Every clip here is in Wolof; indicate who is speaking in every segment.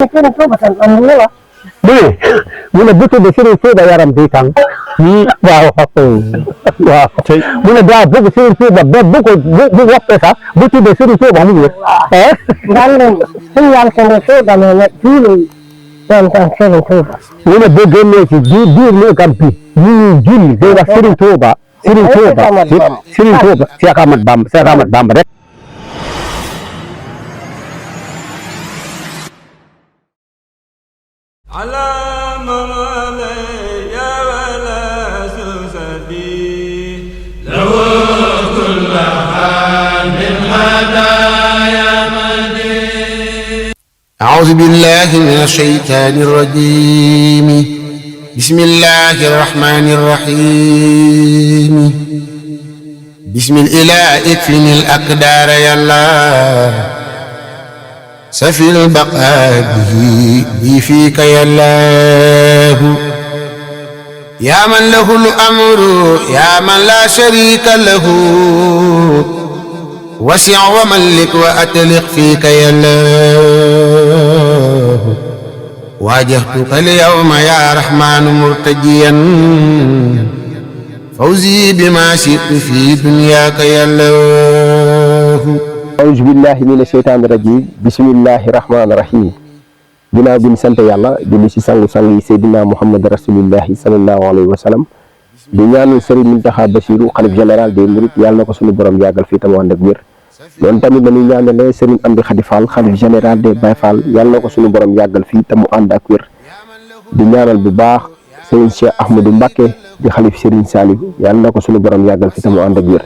Speaker 1: Sëriñ Tuuba tan am mu wax mu ne butu de Sëriñ Tuuba yaram bi tan waaw waaw mu ne daa bëgg Sëriñ Tuuba ba bu ko bu woppe sax butu de Sëriñ Tuuba mu wér ngande sun yam Sëriñ Tuuba ne ne julli yam tan Sëriñ Tuuba mu ne bu génnee ci biir néegam bi ñu julli day wax Sëriñ Tuuba Sëriñ Tuuba Sëriñ Tuuba Cheikh Ahmad Bamba rek
Speaker 2: على ممالي يا ولا سوسدي له كل حال من هدايا مدين.
Speaker 3: أعوذ بالله من الشيطان الرجيم. بسم الله الرحمن الرحيم. بسم الإله اكفني الأقدار يا الله سفي البقاء به فيك يا الله يا من له الأمر يا من لا شريك له وسع وملك وأتلق فيك يا الله واجهتك اليوم يا رحمن مرتجيا فوزي بما شئت في دنياك يا الله.
Speaker 4: أعوذ بالله من الشيطان الرجيم بسم الله الرحمن الرحيم. ginnaaw bi ñu sant yàlla julli ci sangu-sang yi Seydina Muhammad rasulillahi sallallahu alayhi wa sallam di ñaanal Serigne Mountakha Bassirou xalif général des mourides yàlla na ko suñu borom yàggal fii tam ànd ak wér noonu tamit dañuy ñaanale Serigne Amdi Khady Fall xalif général des Baye Fall yàlla na ko suñu borom yàggal fii tam ànd ak wér di ñaanal bu baax Serigne Cheikh Ahmadou Mbacké di xalif Serigne Saliou yàlla na ko suñu borom yàggal fii tam ànd ak wér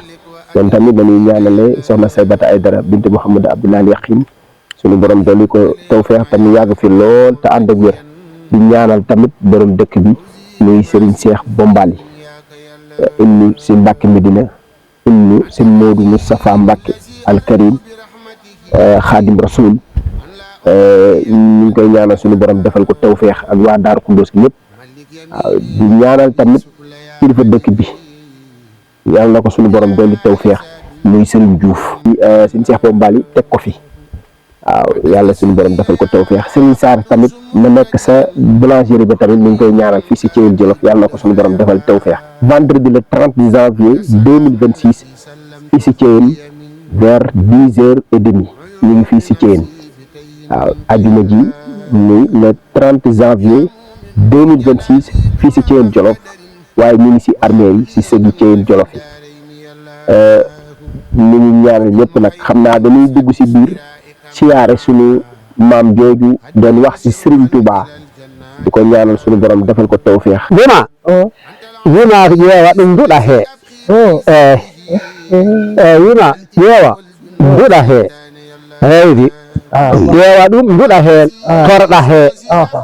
Speaker 4: kon tamit dañuy ñaanale soxna Saybata Aydara bint Mouhamadou Abdoulaye Yakhine suñu borom dolli ko tawfeex te mu yàgg fi lool te ànd ak wér di ñaanal tamit borom dëkk bi muy Serigne Cheikh Bombali ibnu si Mbacke Medina ibnu si Modou Moustapha Mbacke al Karim Khadim Rasoul ñu ngi koy ñaanal suñu borom defal ko tawfeex ak waa Daaru Kundoos gi ñëpp waaw di ñaanal tamit kilifa dëkk bi yàlla na ko suñu borom dolli tawfeex muy Serigne Diouf Serigne Cheikh Bombali teg ko fi waaw yàlla suñu borom defal ko tawfeex Serigne Sarr tamit na nekk sa boulangerie ba tamit ñu ngi koy ñaanal fii si Thiel Jolof yàlla na ko suñu borom defal tawfeex vendredi le 30 janvier 2026 fii si Thiel vers 10h30 ñu ngi fii si Thiel waaw ajuma ji muy le 30 janvier 2026 fii si Thiel Jolof waaye ñu ngi si armée yi si sëgi Thiel Jolof yi ñu ngi ñaanal ñëpp nag xam naa dañuy dugg si biir siyaare suñu maam jooju doon wax si Serigne Touba di ko ñaanal suñu borom defal ko tawfeex
Speaker 1: wima ƴeewa ɗum duɗa he wima ƴeewa duɗa he rewdi ƴeewa ɗum duɗa heen torɗa he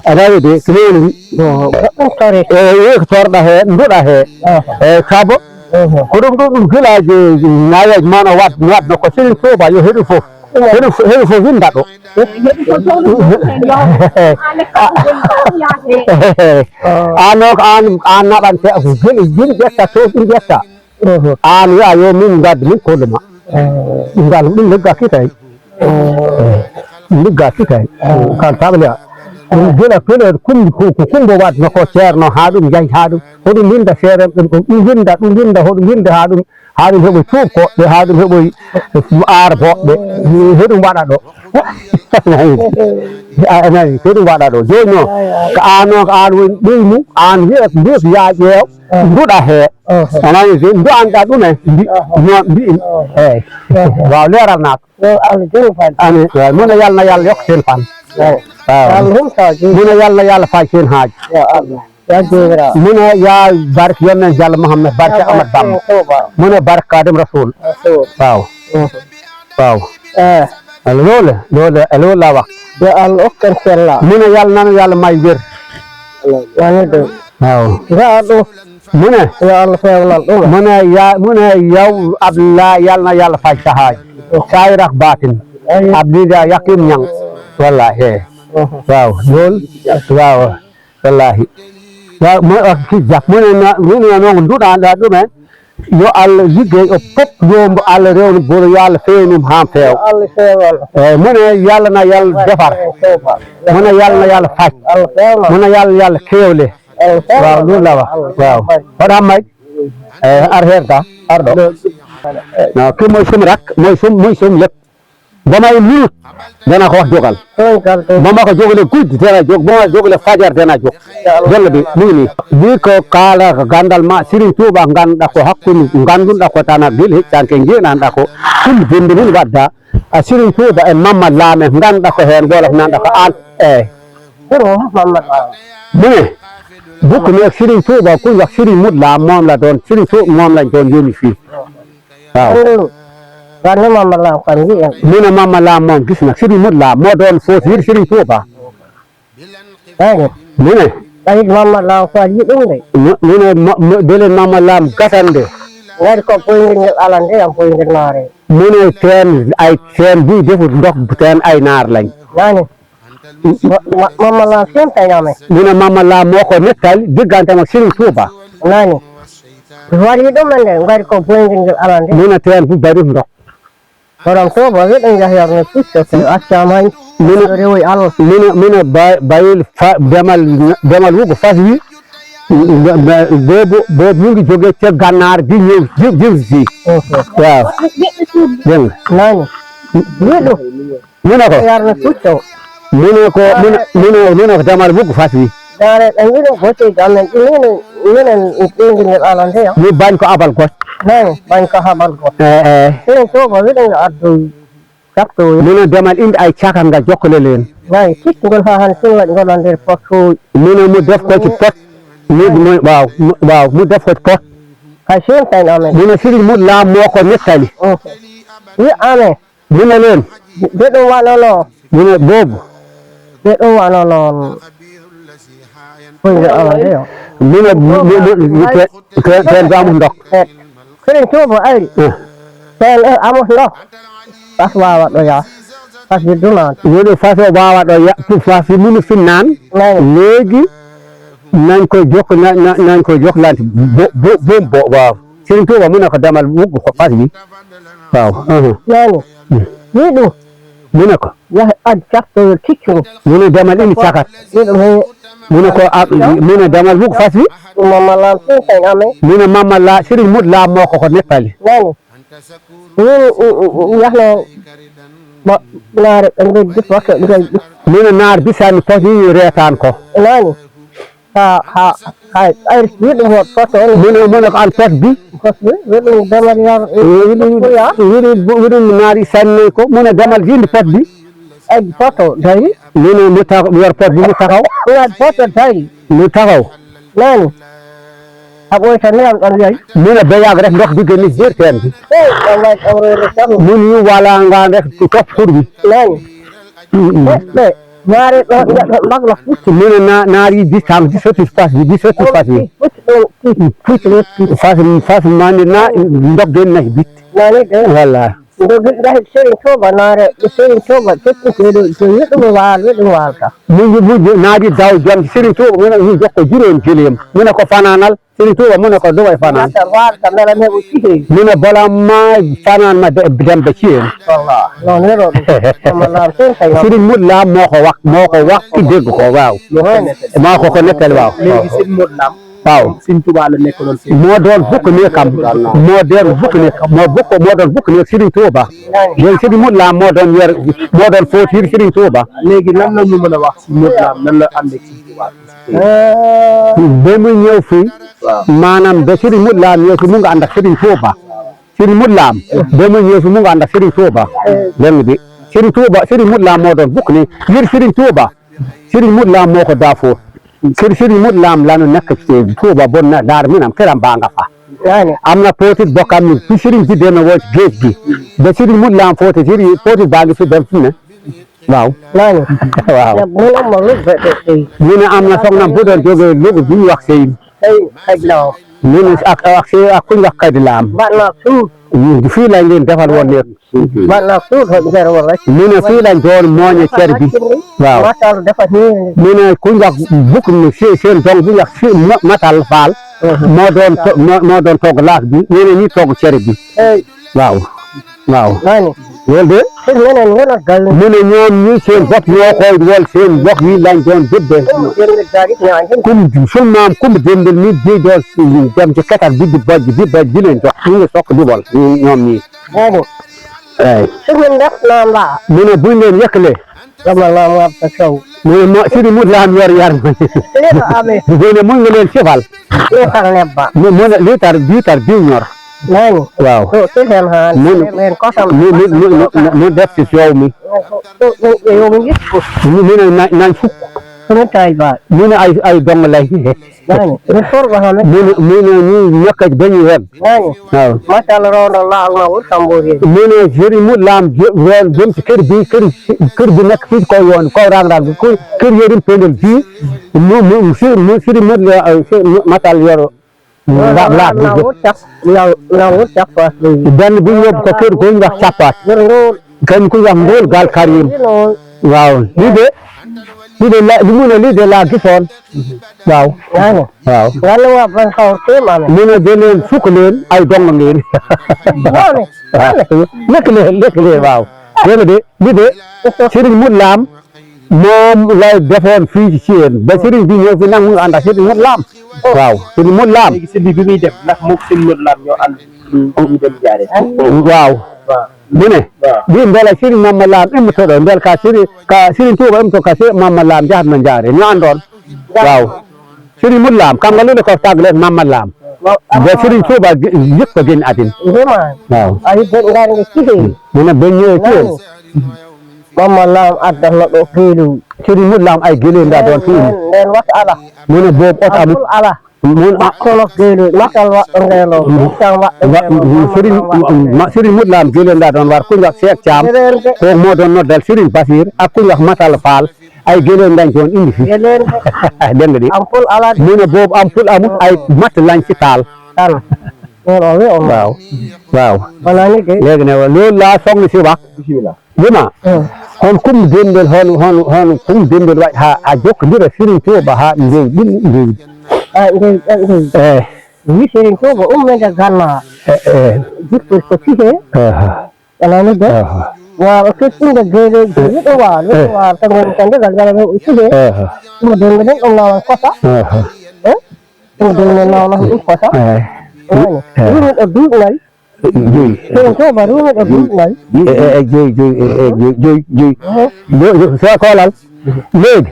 Speaker 1: rewdi ko neni wi ko torɗa he duɗa he saabu ko ɗum ɗum village nayeji mono wadno ko Serigne Touba yo heɗu fof heɗu fof winda ɗo an naɓante jin ƴetta to ɗum ƴetta an wiya yo min gadda min kolluma ngal ɗum liggaki tawi liggaki tawi kan saɓa gila pele kumbi ko kumbo wadno ko ceerno ha ɗum jahi ha ɗum hoɗum winda feere ɗum winda hoɗum winda ha ɗum heɓoy tuub koɓɓe ha ɗum heɓoy aar boɓɓe heɗum waɗa ɗo anani ko ɗum waɗa ɗo joni noon ko an noon ko an woni ɓeymu an wiya mbiyat ya ƴeew duɗa he anani so du'anɗa ɗumen noon mbi'in eyyi waw leranako ani mune yalna yallah yokka sen fan waaw mune yallah faaj sen haaji mune ya barke yonnen Diallo Mouhamed barke Ahmad Bamba mune barke Kadim Rasoul waaw waaw loolu la wax yo Allah okkan sella mune yallah nanu yallah may wér waaw mune yo Allah fewlal ɗum mune yaw Abdoulaye yalna yallah faaj sa haaji sayirak batin Abdoulaye Yakhine Niang wallahi waaw loolu waaw wallahi waaw mo kijjak mune noon duɗanɗa ɗumen yo Allah liggéey o fof yombo Allah rewna bolo yo Allah fewnum haa feew eyi mu ne yàlla na yàlla defar mu ne yàlla na yàlla faj mu ne yàlla keewle waaw loolu la wax waaw hoɗa may ar herta arɗo non kii mooy sum rak mooy sum lépp damay minute dana ko wax jógal ba ma ko jógale guddi dana jóg ba ma jógale fajar dana jóg jalla bi mu ngi nii bi ko kala gandal ma Serigne Touba ganduɗa ko hakkude ganduɗa ko tan gil heccanke jiiɗanɗa ko ɗum binde min wadda a Serigne Touba e Mamma Lame ganduɗa ko heen golof nanɗa ko an mune bukk ne Serigne Touba kuy wax Serigne Modou Lam moom la doon Serigne Touba moom lañ doon yónni fii waaw
Speaker 5: Karena Mama Lam kan gi
Speaker 1: mu ne Mamma Lam moom gis na Serigne Modou Lam moo doon fóoti yir Serigne Touba mu ne
Speaker 5: Baik Mama Lam ko ji dum de
Speaker 1: mu ne beleen Mamma Lam gatande
Speaker 5: ngari ko poyngel alande am poyngel naare
Speaker 1: mu ne teen buy defut ndox teen ay naar lañ
Speaker 5: nani Mama Lam sen tay ñame
Speaker 1: mu ne Mamma Lam moo ko nettal diggante ak Serigne Touba
Speaker 5: nani wari dum de ngari ko poyngel alande
Speaker 1: mu ne teen bu bari ndox
Speaker 5: orang tua bagi dan jahya ne pucco ke acamai
Speaker 1: mu ne bayil demal wugo fas wi boobu mu ngi jóge ca gànnaar bi ñëw jëm si waaw dégg nga
Speaker 5: nani widu
Speaker 1: mu ne ko
Speaker 5: yar ne pucco
Speaker 1: mu ne ko demal wugo fas wi
Speaker 5: dare dan widu bote gamen ini alande ya
Speaker 1: ñu bañ ko abal ko
Speaker 5: nani bañ ko habal ko sen to ba widu addu sakto
Speaker 1: mu ne demal indi ay caka nga jokkale leen
Speaker 5: nani tik ngol ha han sun wat ngol nder potto
Speaker 1: mu ne mu def ko ci pot waaw mu def ko ci pot
Speaker 5: hay sen tay amen
Speaker 1: mu ne Serigne Modou Lam moo ko nettali
Speaker 5: wi amen
Speaker 1: mu ne leen
Speaker 5: be do wanono
Speaker 1: mu ne boobu
Speaker 5: be do wanono poyngel alande yo
Speaker 1: mu ne teen ba amul ndox
Speaker 5: Serigne Touba ari teen amul ndox fas wawa ɗo ya fas bi dunan
Speaker 1: mu ne fas o waawa ɗo ya fas munu fin naan léegi nañ ko jokkalante bo waaw Serigne Touba mu ne ko demal wugg ko fas bi waaw
Speaker 5: nani wiɗu
Speaker 1: mu ne ko
Speaker 5: yaha ad caktoyo ticcu
Speaker 1: mu ne demal indi cakat
Speaker 5: wiɗu he
Speaker 1: mu ne ko mu ne demal wugg fas bi
Speaker 5: Mama Lam sen tay amen
Speaker 1: mu ne Mamma Lam Serigne Modou Lam moo ko nettali
Speaker 5: nani min yahno naare ɓe geddi foto gayɗi
Speaker 1: mu ne naar bisani foti reetaan ko
Speaker 5: nani ha ayri wiɗum hot foto
Speaker 1: mu ne ko an pot bi
Speaker 5: wiɗum demal yar
Speaker 1: wiɗum naari sanni ko mu ne demal jindi pot bi
Speaker 5: aydi foto dari
Speaker 1: mu ne mu yor pot bi mu taxaw
Speaker 5: ɗuwaɗi foto dari
Speaker 1: mu taxaw
Speaker 5: nani a ɓoyta ndiyam ɗon yayi
Speaker 1: mu ne ba yàgg rek ndox bi génn biir teen bi
Speaker 5: wallahi amrede tan
Speaker 1: mu ne ñu walangaan rek topp xur bi
Speaker 5: nani ɓe ñaare ɗo mbagla futti
Speaker 1: mu ne naar yi di sam di sotti fas bi fas mandi na ndox génn na bit
Speaker 5: nani de
Speaker 1: wallahi
Speaker 5: ndo giɗɗahi Serigne Touba naare Serigne Touba tekkiteɗo so wiɗum waalta
Speaker 1: mu naar yi daw jom Serigne Touba mu ne ñu jox ko juróom gileem mu ne ko fanaanal Serigne Touba mu ne ko dugay fanaan
Speaker 5: waalta mbela heɓo cihey
Speaker 1: mu ne bala ma fanaan ma dem ba ci yéen
Speaker 5: wallah non heɗo ɗum Mama Lam sen tay
Speaker 1: Serigne Modou Lam moo ko wax ki dégg ko waaw maa ko nettali waaw
Speaker 6: léegi Serigne Modou Lam
Speaker 1: waaw
Speaker 6: Serigne Touba la nekkaloon fii
Speaker 1: moo doon bukk nekkam moo doon bukk nekk Serigne Touba léegi Serigne Modou Lam moo doon fóotir Serigne Touba
Speaker 6: léegi nan la ñu mën a wax si Modou Lam nan la ànd ak Serigne Touba
Speaker 1: ba mu ñëw fii maanaam ba Serigne Modou Lam ñëw fi mu nga ànd ak Serigne Touba Serigne Modou Lam ba mu ñëw fi mu nga ànd ak Serigne Touba lenn bi Serigne Modou Lam moo doon bukk ne yër Serigne Touba Serigne Modou Lam moo ko daa fóot Serigne Modou Lam lanu nekk ci Touba bon na daar minam këram baa nga fa am na pootit bokkam ni fi Serigne bi demee woon ci géej gi ba Serigne Modou Lam fóote pootit baa ngi fi dem fi ne waaw
Speaker 5: nani
Speaker 1: waaw mu ne am na soxna bu doon jógee Louga bu ñu wax Seyni
Speaker 5: ay xaj law
Speaker 1: mu ne ak kuñ wax Kadi Lam
Speaker 5: batna suuf
Speaker 1: fii lañ leen defal woon nekk
Speaker 5: man nag suuf la ngeen war rek
Speaker 1: mu ne fii lañ doon mooñe cer bi waaw
Speaker 5: matal dafa nii
Speaker 1: mu ne ku ñu wax bukk ni seen dong bu ñu wax matal faal moo doon togg laas bi ñeneen ñi togg cer bi waaw
Speaker 5: nani
Speaker 1: loolu de
Speaker 5: seen meneen ngeen ak gal
Speaker 1: mu ne ñoom ñi seen bopp ñoo koy wol seen bopp yi lañ doon dëbbe sul maam kum dendel ni di doon dem ci katar bi di bojj di leen jox ñu ngi sokk di wol ñoom ñi
Speaker 5: nani seen men def naan la
Speaker 1: mu ne buñ leen yëkkale
Speaker 5: dama la mu ab ta saw
Speaker 1: mu ne mo sidi mut la am yor yar mu ne mun nga leen sifal
Speaker 5: litar nebba
Speaker 1: mu ne litar bi ñor
Speaker 5: nani
Speaker 1: waaw
Speaker 5: te seen haan leen kosam
Speaker 1: mu def ci soow mi
Speaker 5: yow mi gis ko
Speaker 1: mu ne nañ fukk
Speaker 5: sunu tay ba
Speaker 1: mu ne ay dong lay
Speaker 5: nani ni for ba xamé
Speaker 1: mu ne ñu ñokk dañuy web
Speaker 5: nani
Speaker 1: waaw
Speaker 5: matal rondo la al ma wul sambori
Speaker 1: mu ne jëri mu laam jëm ci kër bi nekk fii ko yoon ko rang bi kër yërim pendel fii mu siri mu matal yor la wut cappaat benn bu yóbbu ko kër ko ñu wax cappaat kenn ku wax ndóol gaal karim waaw lii de li mu ne lii de laa gisoon waaw
Speaker 5: wala waa ban xaw te maame
Speaker 1: mu ne de leen fukk leen ay dong ngeen lekk leen waaw dégg de lii de sëriñ Mut Laam moom lay defoon fii ci yéen ba sëriñ bi ñëw fi nag mu ànd ak sëriñ Mut Laam waaw sëriñ Mut Laam
Speaker 6: léegi sëriñ bi muy dem ndax moom sëriñ Mut Laam ñoo ànd ñu dem jaare
Speaker 1: waaw mu ne bi mbela sëriñ Mama Laam imtoɗo mbel ka sëriñ Tuuba imto ka Mama Laam jahatno jaare ñu àndoon waaw sëriñ Mut Laam kam nga lu ne ko tàggale Mama Laam ba sëriñ Tuuba yëpp ko génn àddina waaw
Speaker 5: ay ngari nga kike
Speaker 1: mu ne ba ñëwee ci yéen
Speaker 5: Mama Laam addal na ɗo feelu
Speaker 1: sëriñ Mut Laam ay gëleen daa doon fi
Speaker 5: nden wat ala
Speaker 1: mu ne boobu ot amul
Speaker 5: ala
Speaker 1: mun
Speaker 5: kono geelu matal wa ngelo
Speaker 1: sëriñ Mut Laam gëleen daa doon war ku ñu wax Seex Caam ko moo doon noddal sëriñ Basiir ak ku ñu wax Matal Faal ay gëleen lañ doon indi fi dégg nga di
Speaker 5: ampul ala
Speaker 1: mu ne boobu ampul amul ay mat lañ ci taal waaw léegi ne loolu laa soog si wax lima hon kum dendel hon kum dendel waɗi ha jokkondira sëriñ Tuuba ha ndewi ɗin ndewi
Speaker 5: wi sëriñ Tuuba ummede ganna jippo ko sike anani de waaw kettinde geeleji yiɗo waa tagon kande gal gala ɗo sike ɗum donde ɗen ɗum nawan kota ɗum donde nawna ɗum kota ɗum ɗo duuɓnal
Speaker 1: joyi
Speaker 5: sëriñ Tuuba ɗum ɗo duuɓnal
Speaker 1: joyi so kolal leydi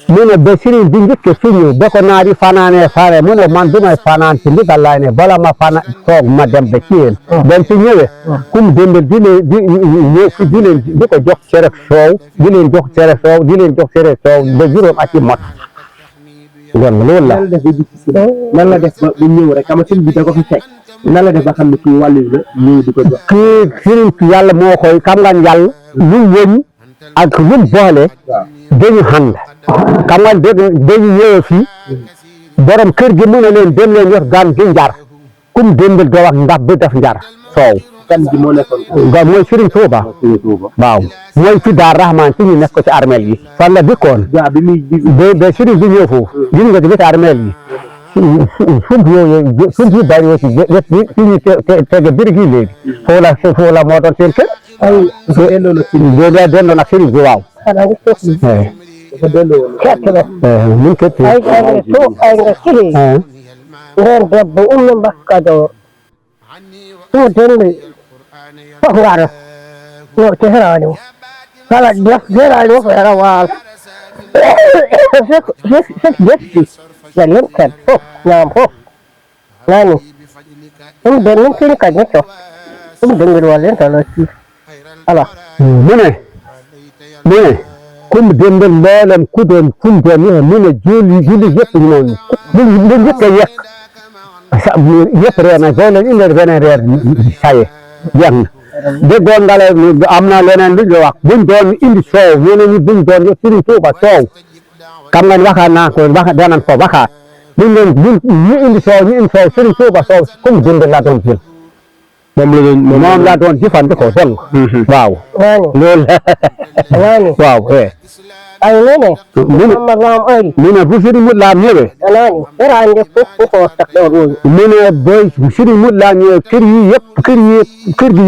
Speaker 1: mune be sëriñ bi njëkke fiñu be ko naari fanane fare mune man dumay fanan ci ndigallayne bala ma fana toog ma dem be ci yéen ben ci ñëwee kum dendel di leen di ko jox cere soow di leen jox cere soow ba juróom ati mot gon loolu la
Speaker 6: nan la def ba bu ñëw rek ama sëriñ bi da ko fi fekk nan la def ba xam ne kii wàllu la ñëw di ko jox
Speaker 1: kii sëriñ yàlla moo koy xam nga yàlla lu wëñ ak lu boole dañu ànd xam nga dañu ñëwee fii borom kër gi mu ne leen dem leen yor gaan gi njar kum dendel doo wax ndax bi def njar soow
Speaker 6: kan gi moo nekkoon
Speaker 1: ga mooy Sëriñ Tuuba waaw mooy fi Daar Rahman fi ñu nekk ko ci armeel yi fan la dëkkoon ba sëriñ bi ñëw foofu gis nga ci wetu armeel yi sump yu bari yoo ci wet fi ñu tege birig yi léegi foofu la moo doon seen kër delloo nag sëriñ bi waaw min ketti
Speaker 5: ay nga kiri nden debbo ummi mbakka dow ɗum dende fof ngara no teherani mo kala derani mo ko yara waal fek jetti yallen kadi fof ñaam fof nani ɗum den min kiri kadi ne cof ɗum dengel wallen tala sif ala
Speaker 1: mune kum dendel mboolem ku doon funde ni mune juli yëpp noonu bu njëkk yekk yëpp reer na boo leen indi beneen reer saye jeex na déggoon nga am na leneen lu ñu wax buñ doon indi soow ñeneen ñi buñ doon yëpp Sëriñ Tuuba soow xam nga waxaat naa ko danan ko waxaat buñ ñu indi soow Sëriñ Tuuba soow kum dendel la doon jël moom laa doon jëfandikoo dong waaw loolu waaw
Speaker 5: ay nene Muhammad Lam ay
Speaker 1: mu ne bu Sëriñ Modou Lam ñëwee
Speaker 5: anani erande foofu ko tak do royu
Speaker 1: mu ne boy Sëriñ Modou Lam ñëwee kër gi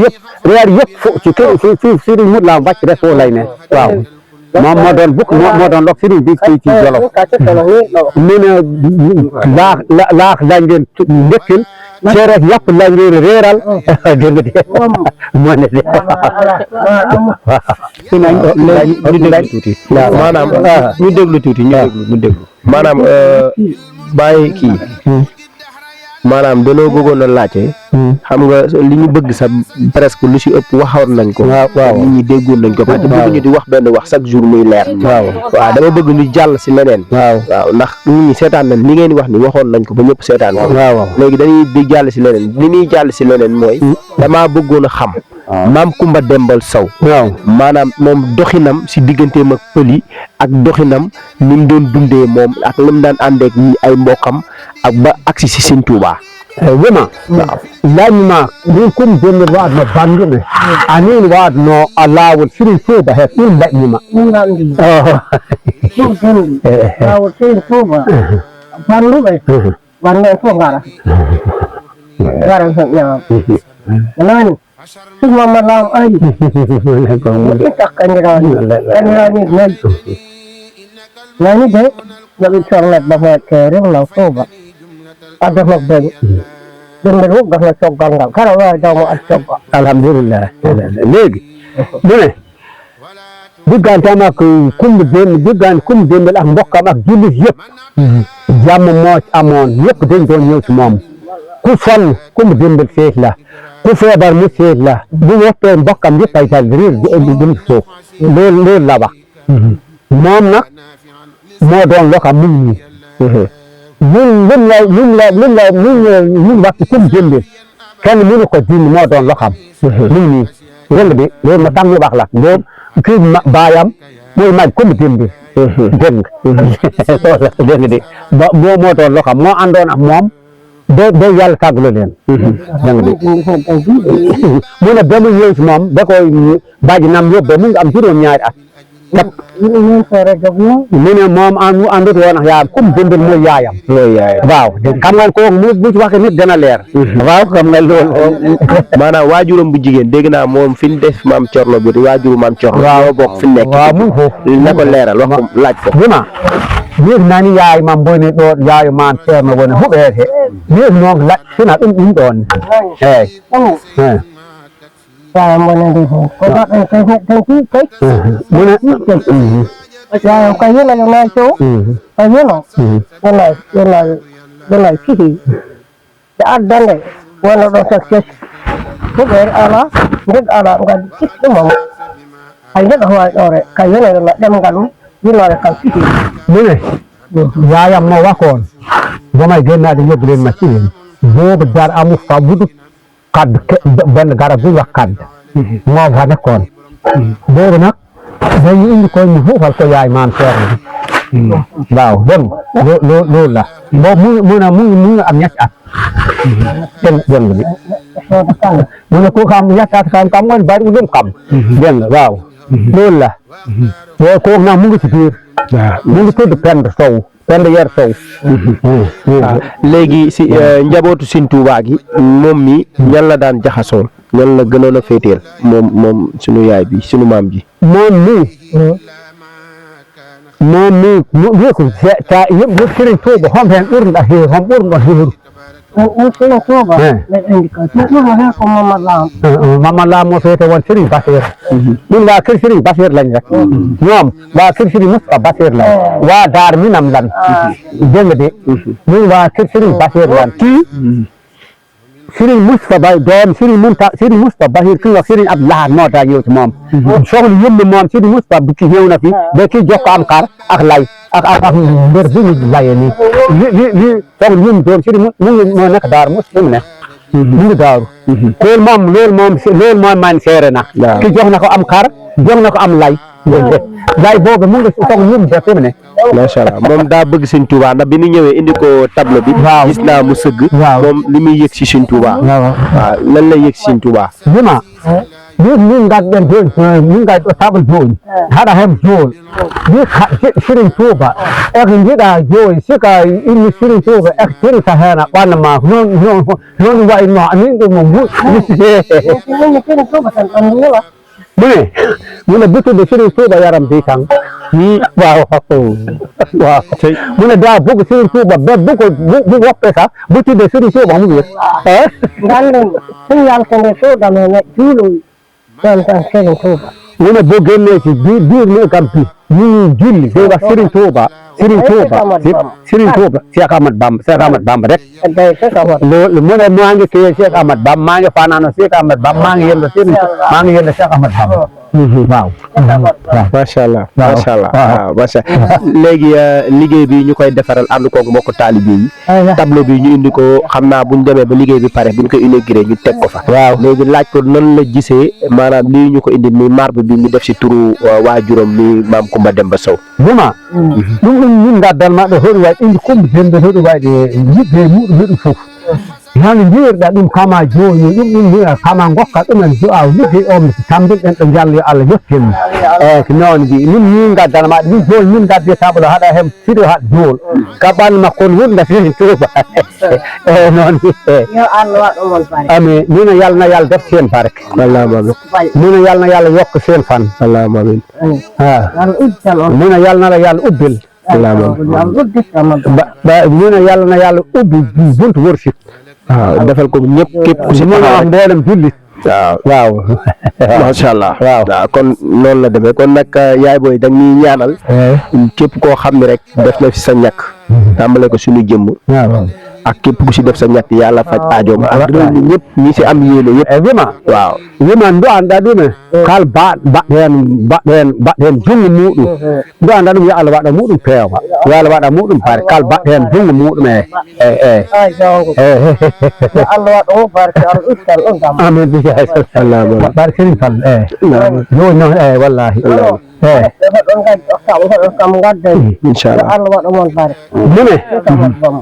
Speaker 1: yëpp reer yëpp ci kër fi Sëriñ Modou Lam wàcc rek foofu lay ne waaw moom moo doon bukk moo doon lok sëriñ bi fii ci Jolof mu ne laax lañ leen ndëkkil cereek yàpp lañ leen reeral dégg nga de moo ne de
Speaker 4: maanaam ñu déglu tuuti ñu déglu maanaam bàyyi kii maanaam danoo bëggoon a laajte xam nga li ñu bëgg sax presque lu si ëpp waxoon nañ ko waaw nit ñi déggoon nañ ko parce que bëgg ñu di wax benn wax chaque jour muy leer waaw dama bëgg ñu jàll si leneen waaw ndax nit ñi seetaan nañ li ngeen di wax ni waxoon nañ ko ba ñëpp seetaan ko léegi dañuy di jàll si leneen li ñuy jàll si leneen mooy damaa bëggoon a xam maam Kumba Dembal Sow maanaam moom doxinam si digganteem ak pël yi ak doxinam ni mu doon dundee moom ak li mu daan àndeek ay mbokkam ak ba agsi si Sëñ Tuubaa
Speaker 1: wema lañma min kum dembel waɗno banduɓe anin waɗno a laawol Sëriñ Tuuba he ɗum laƴnima
Speaker 5: ngandi ɗum dembi lawol Sëriñ Tuuba banduɓe wanno fof ngara hen ñaam nani Sëriñ Muhammad Lam ay takkandirani nani de yoɓi cornet bafa kerim law Tuuba adaf nag dëgg dëgg wu gas na coggal ngal kala waaye daw mo ak coggal
Speaker 1: alhamdulillah léegi mu ne digganteem ak kum dembel ak mbokkam ak jullit yëpp jàmm moo amoon yëpp dañ doon ñëw ci moom ku sonn kum dembel seet la ku feebar mu seet la bu woppee mbokkam yëpp ay dal riir dem ci suuf loolu la wax moom nag moo doon loka muñ ñun waxtu kum dembel kenn mënu ko dindi moo doon loxam muñ nii dégg bi loolu ma tax ñu wax la loolu kii baayam mooy mag kum dembel dégg dégg di moo doon loxam moo àndoon ak moom ba yàlla tàggalo leen dégg di mu ne ba mu ñëw ci moom ba koy bàyyi nam yóbbe mu ngi am juróom-ñaari at mu ne moom àndut woon ak yaayam kum dembel mooy yaayam waaw xam nga ko bu ci waxee nit dana leer waaw xam nga loolu
Speaker 4: maanaam waajuram bu jigéen dégg naa moom fi ñu def maam Corno bi waajuru maam Corno ñoo bokk fi nekk
Speaker 1: waaw mu ngi foofu
Speaker 4: na ko leeral wax ko laaj ko
Speaker 1: bima mir nani yaay mam bone ɗo yaayo mam ceerno woni huɓeete mir noon laƴtina ɗum ɗon eyi
Speaker 5: saya monandi ko baɗen tan fi kay
Speaker 1: mune
Speaker 5: yaayam kay yelayo naco a yelo yelay fihi ɓe addande wona ɗon success huɓere ala ndeɗ ala ngadi ɗumam hay ndeɗo wawi ɗore kay yelayo ɗemgal mum yilore kam fihi
Speaker 1: mune yaayam mo wakoon gomay gennaade yobbi leen machine boobu dar amu fa wudu kaddu benn garab bu wax kaddu moo fa nekkoon boobu nag dañu indi ko ñu fuufal ko yaay maam Ceerno waaw dem loolu la boobu mu ngi am ñetti at dégg bi mu ne ku xam ñetti at xam ngoon bari lu xam dégg nga waaw loolu la boo ko nag mu ngi ci biir mu ngi tudd Penda Sow Penda Yer Sow
Speaker 4: léegi si njabootu Sëñ Tuubaa gi moom mi ñan la daan jaxasoon ñan la gënoon a féeteel moom sunu yaay bi sunu maam ji
Speaker 1: moom mi ko ta yëpp Sëriñ Tuubaa hom hen ɓurɗa heeru hom ɓurɗo heeru
Speaker 5: Sëriñ Tuubaa ɓe andi ka ɓurɗo hen ko Mamadou Lam
Speaker 1: Mamadou Lam moo féete woon Sëriñ Basiir ñun waa kër Sëriñ Basiir lañ rek ñoom waa kër Sëriñ Mustafa Basiir lañ waa Daar Minam lan dégg nga de ñun waa kër Sëriñ Basiir lan kii Sëriñ Mustafa Bay doom Sëriñ Mustafa Basiir ki wax Sëriñ Abdou Lahad moo daa ñëw ci moom soxla yëmb moom Sëriñ Mustafa bi ki ñëw na fi ba kii jox ko am xar ak lay ak mbir bu ñu layee nii li soxla yëmb doom Sëriñ mu ngi moo nekk Daaru Musti mu ne mu ngi daaru loolu moom man seere na ki jox na ko am xar jox na ko am lay lay boobu mu ngi toog ñun te fi mu ne
Speaker 4: macha allah moom daa bëgg Sëñ Tuubaa ndax bi ñu ñëwee indi ko tableau bi.
Speaker 1: waaw
Speaker 4: gis naa mu sëgg.
Speaker 1: waaw
Speaker 4: moom li muy yëg si Sëñ Tuubaa. waaw lan lay yëg si Sëñ Tuubaa.
Speaker 1: Juma min gadden joni min gadɗo table joni haɗa hen joni sirin tuuba eko jiiɗa joni sika inni sirin tuuba eko tirta hen a ɓanna ma noon wayno min ɗum mune bitude sirin tuuba yaram mbi tan waaw waaw mune da bugo sirin tuuba be bugo woppe sa bitude sirin tuuba mu wiyet
Speaker 5: ganden sun yaltande tuuba mene juuɗum ɗon tan sirin tuuba
Speaker 1: mune bo gelleji birne kam bi ni julli de wax Serigne Touba Cheikh Ahmad Bamba rek loolu mu ne maa ngi téye Cheikh Ahmad Bamba maa ngi fanaano Cheikh Ahmad Bamba maa ngi yëndu Cheikh Ahmad Bamba waaw
Speaker 4: macha allah macha allah waaw macha allah léegi liggéey bi ñu koy defaral ànd koog mbokk taalibe yi tableau bi ñu indi ko xam naa buñ demee ba liggéey bi pare buñ ko inauguré ñu teg ko fa waaw léegi laaj ko nan la gisee maanaam lii ñu ko indi mi marbre bi ñu def si turu waajuram mi Maam Kumba Demba Sow
Speaker 1: Juma ɗum ɗum min gaddal maɗo hoɗum waɗi indi Kumba Demba hoɗum waɗi yiɗde muɗum heɗum fof hande jiirɗa ɗum kama joni ɗum wiya kama gokka ɗumen du'a ligguey o mi tambinɗen ɗo jallo Allah yettin eyyi ko noon mbi min gaddal maɗo min joni min gaddi table haɗa hen siɗo haɗa jool ka ɓandu makko on wurda Serigne Touba eyyi noon
Speaker 5: yo Allah waɗumon barke
Speaker 1: ami mino yalna Yallah def sen barke
Speaker 4: allahumma amin
Speaker 1: mino yalna Yallah yokka sen fan
Speaker 4: allahumma amin
Speaker 1: mino yalna Yallah ubbil mino yalna Yallah ubbi buntu wërsëg
Speaker 4: waaw defal ko ñëpp képp ku si
Speaker 1: mën a wax mboolem jullit waaw
Speaker 4: macha allah waaw kon noonu la demee kon nag yaay booy da ñuy ñaanal képp koo xam ne rek def na fi sa ñàkk tàmbale ko suñu jëmm ak képp ku si def sa ñàkk yàlla faj aajoom ak réew mi ñëpp ñi si am yéene yëpp waaw
Speaker 1: wima ndu anda ɗume kal baɗɗen jungo muɗum ndu anda ɗum yo Allah waɗa muɗum peewa yo Allah waɗa muɗum pare kal baɗɗen jungo muɗum
Speaker 5: Allah waɗo barke Allah ustal on kam
Speaker 1: amin allahumma barke Serigne Fall joni noon wallahi
Speaker 5: kam gadde
Speaker 4: inchallah
Speaker 5: Allah waɗumon barke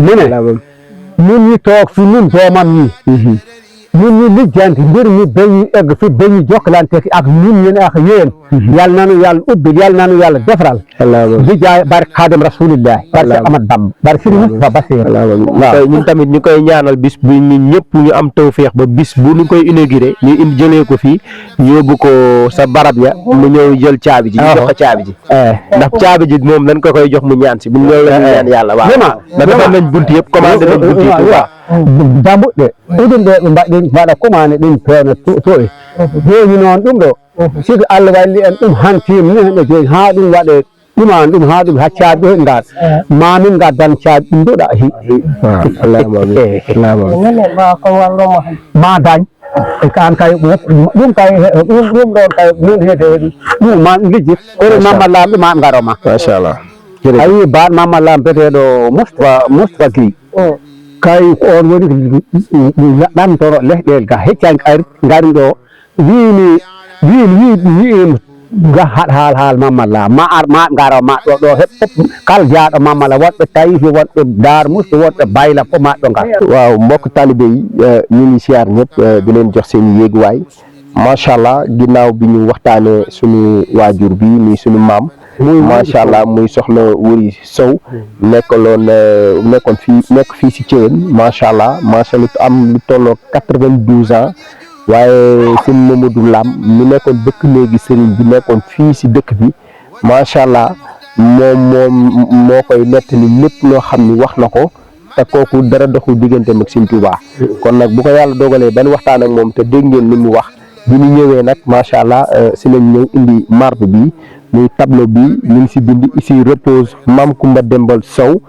Speaker 1: mine min ñi toog fi min doomam ñi min ñi lijjanti mbir mi beñi egg fi beñi jokkalante ak ñun ñen ak yéen yàlla nanu Yàlla ubbil yàlla nanu Yàlla defaral bi jaay barke Xaadim Rasulillah barke Ahmad Bamba barke Serigne Moustapha Bassir
Speaker 4: waaw ñun tamit ñu koy ñaanal bis bu ñun ñëpp ñu am tawféex ba bis bu ñu koy inauguré ñu indi jëlee ko fii yóbbu ko sa barab ya mu ñëw jël caabi ji ñu jox ko caabi ji ndax caabi ji moom lañ ko koy jox mu ñaan si bu ñëw la ñu ñaan Yàlla waaw da defal nañ bunt yëpp commandé nañ bunt yëpp waaw
Speaker 1: dambuɗɗe ɗuɗum ɗe ɓe mbaɗi waɗa commande ɗin peewna toye joni noon ɗum ɗo siko Allah walli en ɗum hantima ni hen ɗo joni ha ɗum waɗe ɗuman ɗum ha ɗum ha caabi ɗo hen ngal ma min gaddan caabi ɗum ɗoɗa ma dañ kan kay ɗum kay ɗum ɗon kay min hede ɗum ma lijjit ore Mamadou Lam ɗo ma garoma
Speaker 4: machallah
Speaker 1: a wi baɗ Mamadou Lam beteɗo Moustapha Guèye kay on woni ɗamtoro lehɗel ga heccani gari ɗo wiimi ga haɗ haal Mamadou Lam ma garo ma ɗo heɓ kala jaaɗo Mamadou Lam woɗɓe Tayifi woɗɓe Dar Musti woɗɓe Bayla fof ma ɗo ngar
Speaker 4: waaw mbokk talibé yi ñu ngi siyaar ñëpp di leen jox seen yéeguwaay macha allah ginnaaw bi ñu waxtaanee suñu waajur bi muy suñu maam macha allah muy soxna Wuri Sow nekkoon fii si Thièyène macha allah am lu tolloo 92 ans waaye sëñ Mamadou Lam mi nekkoon bëkk léegi sëriñ bi nekkoon fii si dëkk bi macha allah moom moo koy nettali lépp loo xam ni wax na ko te kooku dara doxul digganteem ak Sëñ Tuubaa kon nag bu ko yàlla dogalee benn waxtaan ak moom te dégg ngeen li mu wax bi ñu ñëwee nag macha allah si lañ ñëw indi marbre bi muy tableau bi ñu ngi si bind ici repose Maam Kumba Demba Sow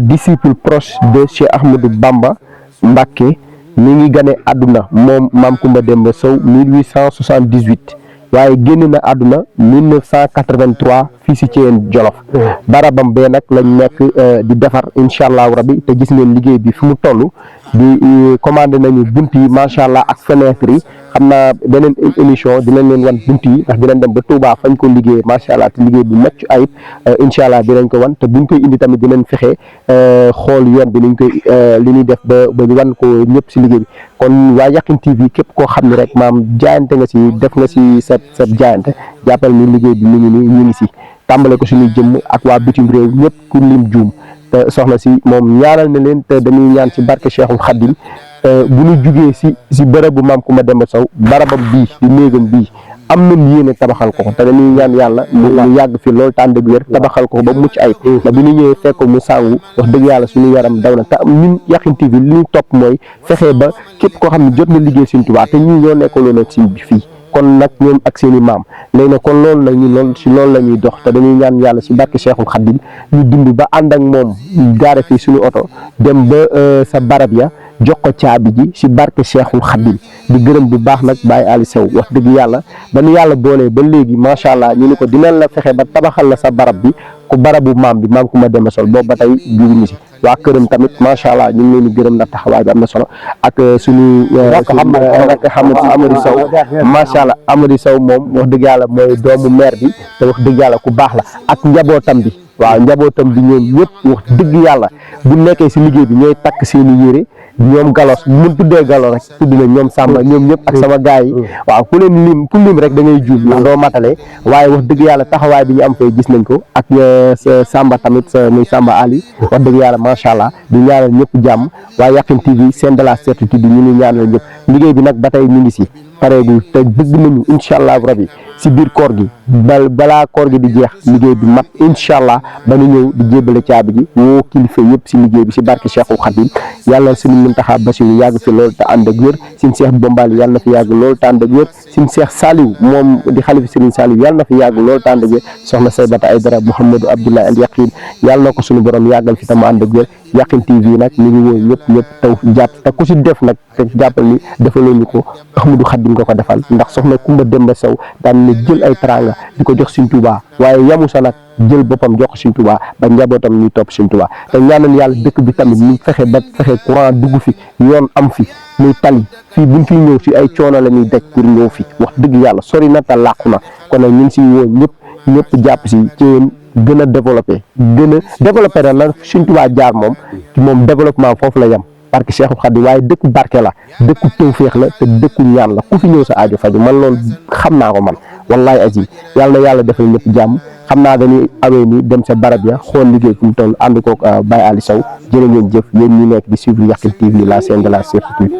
Speaker 4: disciple proche de Cheikh Ahmadou Bamba Mbacké mi ngi gane àdduna moom Maam Kumba Demba Sow 1878 waaye génn na àdduna 1983 fii si Thièyène Jolof barabam bee nag lañ nekk di defar incha allahu rabbi te gis ngeen liggéey bi fi mu toll di commandé nañu bunt yi macha allah ak fenêtre yi xam naa beneen émission dinañ leen wan bunt yi ndax dinañ dem ba Touba fañ ko liggéey macha allah te liggéey bu mucc ayib incha allah dinañ ko wan te buñ koy indi tamit dinañ fexe xool yoon bi niñ koy li ñuy def ba wan ko ñëpp si liggéey bi kon waa Yakhine TV képp koo xam ne rek maam jaayante nga si def nga si sa jaayante jàppal ni liggéey bi mi ngi nii ñu ngi si tàmbale ko suñuy jëmm ak waa bitim réew ñëpp ku lim juum te soxna si moom ñaanal na leen te dañuy ñaan ci barke Cheikhul Khadim bu ñu jugee si bërëb bu maam Coumba Demba Sow barabam bii di néegam bii am nañ yéene tabaxal ko te dañuy ñaan yàlla mu yàgg fi loolu tànd ak wér tabaxal ko ba mucc ayib te bi ñu ñëwee fekk mu sàngu wax dëgg yàlla suñu yaram daw na te ñun Yakhine TV li ñu topp mooy fexe ba képp koo xam ne jot na liggéey Sëriñ Tuubaa te ñun ñoo nekkaloon ak si fii kon nag ñoom ak seen i maam léegi nag kon loolu nag ñu loolu si loolu la ñuy dox te dañuy ñaan yàlla si barke Cheikhul Khadim ñu dund ba ànd ak moom gaare fii suñu oto dem ba sa barab ya jox ko caabi ji si barke Cheikhul Khadim di gërëm bu baax nag Baye Ali Sow wax dëgg yàlla ba nu yàlla boolee ba léegi macha allah ñu ni ko dinañ la fexe ba tabaxal la sa barab bi ku barabu maam bi maam Coumba Demba Sow boobu ba tey juguñu si waa këram tamit macha allah ñu ngi leen di gërëm ndax taxawaay bi am na solo ak suñu rakk Amady Sow macha allah Amady Sow moom wax dëgg yàlla mooy doomu maire bi te wax dëgg yàlla ku baax la ak njabootam bi waaw njabootam bi ñoom ñëpp wax dëgg yàlla bu nekkee si liggéey bi ñooy takk seeni yére ñoom galos mun tuddee galo rek tudd na ñoom Samba ñoom ñëpp ak sama gars yi waaw ku lim rek da ngay juum ndax doo matale waaye wax dëgg yàlla taxawaay bi ñu am fay gis nañ ko ak Samba tamit muy Samba Ali wax dëgg yàlla macha allah di ñaanal ñëpp jàmm waaye Yakhine TV seen de la certitude ñu ngi ñaanal ñëpp liggéey bi nag ba tey ñu ngi si pareegul te bëgg nañu incha allah rabi si biir koor gi balaa koor gi di jeex liggéey bi mat incha allah ba ñu ñëw di jébbale caabi ji woo kilifa yëpp si liggéey bi si barke Cheikhul Khadim yàlla suñu Muntaxa Basiru yàgg fi loolu te ànd ak wér sin Cheikh Bombali yàlla na fi yàgg loolu te ànd ak wér sin Cheikh Saliou moom di xalifa Serigne Saliou yàlla na fi yàgg loolu te ànd ak wér soxna Saybata Aydara Mouhamadou Abdoulaye Al Yakhine yàlla na ko suñu borom yàggal fi tam ànd ak wér Yakhine TV nag ñu ngi woo ñëpp taw jàpp te ku si def nag te jàppal ni defaloo ñu ko Ahmadou Khadim nga ko defal ndax soxna Coumba Demba Sow daan na jël ay teraanga di ko jox Sëriñ Tuubaa waaye yamu sa nag jël boppam jox ko Sëriñ Tuubaa ba njabootam ñuy topp Sëriñ Tuubaa te ñaanal yàlla dëkk bi tamit ñu fexe courant dugg fi yoon am fi muy tali fii buñ fiy ñëw si ay coono la ñuy daj pour ñëw fi wax dëgg yàlla sori na te làqu na kon nag ñu ngi siy woo ñëpp jàpp si ci gën a développé na la Sëriñ Tuubaa jaar moom développement foofu la yem parce que Cheikhul Khadim waaye dëkku barke la dëkku tawféex la te dëkku ñaan la ku fi ñëw sa aajo faju man loolu xam naa ko man wallahi aji yàlla na yàlla defal ñëpp jàmm xam naa dañuy awee ni dem sa barab ya xool liggéey fu mu toll ànd koog Baye Ali Sow jërë ngeen jëf yéen ñi nekk di suivre Yakhine TV la chaîne de la certitude